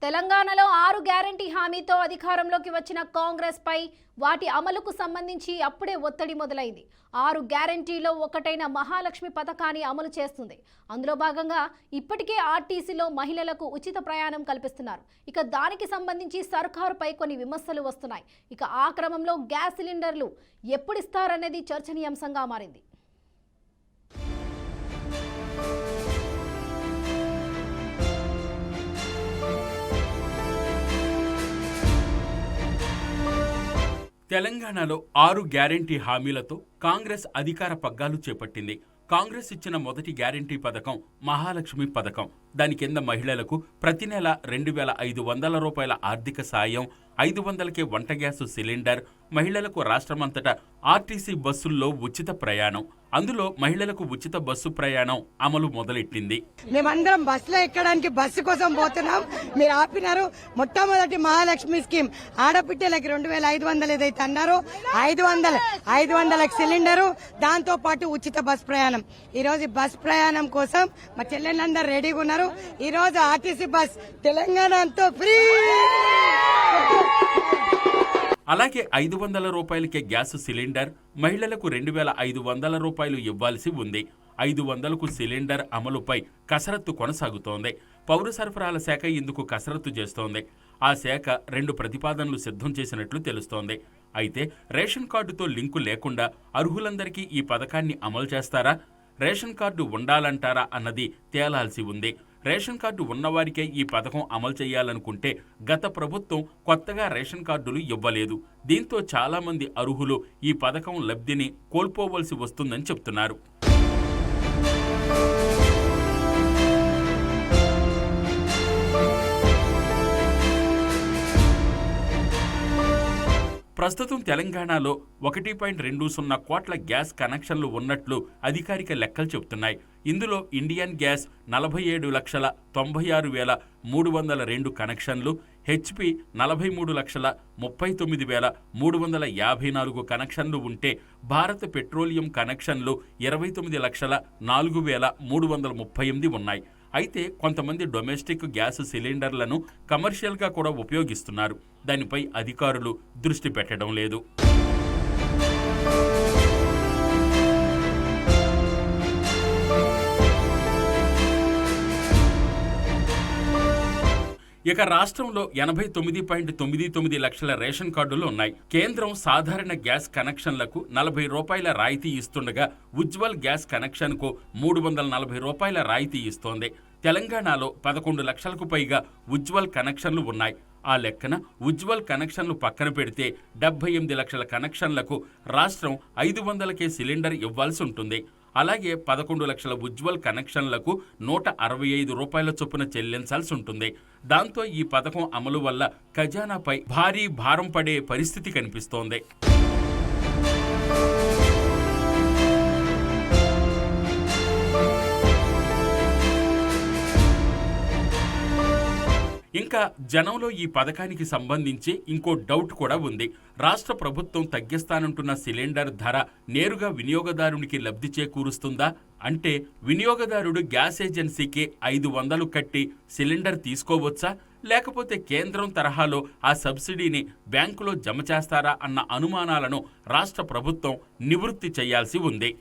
తెలంగాణలో 6 గ్యారంటీ హామీతో అధికారంలోకి వచ్చిన కాంగ్రెస్ పై వాటి అమలుకు సంబంధించి అప్పుడే ఒత్తిడి మొదలైంది. 6 గ్యారంటీలో ఒకటైన మహాలక్ష్మి పథకాన్ని అమలు చేస్తుంది. అందులో భాగంగా ఇప్పటికే ఆర్టీసీలో మహిళలకు ఉచిత ప్రయాణం కల్పిస్తున్నారు. ఇక దానికి సంబంధించి సర్కారుపై కొన్ని విమర్శలు వస్తున్నాయి. ఇక ఆ క్రమంలో గ్యాస్ సిలిండర్లు ఎప్పుడు ఇస్తారనేది చర్చనీయాంశంగా మారింది. తెలంగాణలో 6 గ్యారంటీ హామీలతో కాంగ్రెస్ అధికార పగ్గాలు చేపట్టింది. కాంగ్రెస్ ఇచ్చిన మొదటి గ్యారంటీ పథకం మహాలక్ష్మి పథకం. దాని కింద మహిళలకు ప్రతి నెల 2,500 రూపాయల ఆర్థిక సాయం, 500కే వంట గ్యాసు సిలిండర్, మహిళలకు రాష్ట్రమంతటా ఆర్టీసీ బస్సుల్లో ఉచిత ప్రయాణం. అందులో మహిళలకు ఉచిత బస్సు ప్రయాణం అమలు మొదలెట్టింది. మేమందరం బస్సులో ఎక్కడానికి బస్సు కోసం పోతున్నాం, మీరు ఆపినారు. మొట్టమొదటి మహాలక్ష్మి స్కీమ్ ఆడపిట్టలకి 2,500 ఏదైతే అన్నారో 500 సిలిండరు, దాంతో పాటు ఉచిత బస్ ప్రయాణం. ఈ రోజు బస్ ప్రయాణం కోసం మా చెల్లెళ్ళందరూ రెడీగా ఉన్నారు. ఈ రోజు ఆర్టీసీ బస్ తెలంగాణ అంతా ఫ్రీ. అలాగే 500 రూపాయలకే గ్యాస్ సిలిండర్, మహిళలకు 2,500 రూపాయలు ఇవ్వాల్సి ఉంది. 500కు సిలిండర్ అమలుపై కసరత్తు కొనసాగుతోంది. పౌర సరఫరాల శాఖ ఇందుకు కసరత్తు చేస్తోంది. ఆ శాఖ 2 ప్రతిపాదనలు సిద్ధం చేసినట్లు తెలుస్తోంది. అయితే రేషన్ కార్డుతో లింకు లేకుండా అర్హులందరికీ ఈ పథకాన్ని అమలు చేస్తారా, రేషన్ కార్డు ఉండాలంటారా అన్నది తేలాల్సి ఉంది. రేషన్ కార్డు ఉన్నవారికే ఈ పథకం అమలు చేయాలనుకుంటే గత ప్రభుత్వం కొత్తగా రేషన్ కార్డులు ఇవ్వలేదు. దీంతో చాలా మంది అర్హులు ఈ పథకం లబ్ధిని కోల్పోవలసి వస్తుందని చెప్తున్నారు. ప్రస్తుతం తెలంగాణలో 1.20 కోట్ల గ్యాస్ కనెక్షన్లు ఉన్నట్లు అధికారిక లెక్కలు చెబుతున్నాయి. ఇందులో ఇండియన్ గ్యాస్ 47,96,302 కనెక్షన్లు, హెచ్పి 43,39,354 కనెక్షన్లు ఉంటే భారత పెట్రోలియం కనెక్షన్లు 29,04,338 ఉన్నాయి. అయితే కొంతమంది డొమెస్టిక్ గ్యాస్ సిలిండర్లను కమర్షియల్గా కూడా ఉపయోగిస్తున్నారు. దానిపై అధికారులు దృష్టి పెట్టడం లేదు. ఇక రాష్ట్రంలో 89.99 లక్షల రేషన్ కార్డులు ఉన్నాయి. కేంద్రం సాధారణ గ్యాస్ కనెక్షన్లకు 40 రూపాయల రాయితీ ఇస్తుండగా ఉజ్వల్ గ్యాస్ కనెక్షన్కు 340 రూపాయల రాయితీ ఇస్తోంది. తెలంగాణలో 11 లక్షలకు పైగా ఉజ్వల్ కనెక్షన్లు ఉన్నాయి. ఆ లెక్కన ఉజ్వల్ కనెక్షన్లు పక్కన పెడితే 78 లక్షల కనెక్షన్లకు రాష్ట్రం 500కే సిలిండర్ ఇవ్వాల్సి ఉంటుంది. అలాగే 11 లక్షల ఉజ్వల్ కనెక్షన్లకు 165 రూపాయల చొప్పున చెల్లించాల్సి ఉంటుంది. దాంతో ఈ పథకం అమలు వల్ల ఖజానాపై భారీ భారం పడే పరిస్థితి కనిపిస్తోంది. ఇంకా జనంలో ఈ పథకానికి సంబంధించి ఇంకో డౌట్ కూడా ఉంది. రాష్ట్ర ప్రభుత్వం తగ్గిస్తానంటున్న సిలిండర్ ధర నేరుగా వినియోగదారునికి లబ్ధి చేకూరుస్తుందా? అంటే వినియోగదారుడు గ్యాస్ ఏజెన్సీకి 500 కట్టి సిలిండర్ తీసుకోవచ్చా, లేకపోతే కేంద్రం తరహాలో ఆ సబ్సిడీని బ్యాంకులో జమ చేస్తారా అన్న అనుమానాలను రాష్ట్ర ప్రభుత్వం నివృత్తి చేయాల్సి ఉంది.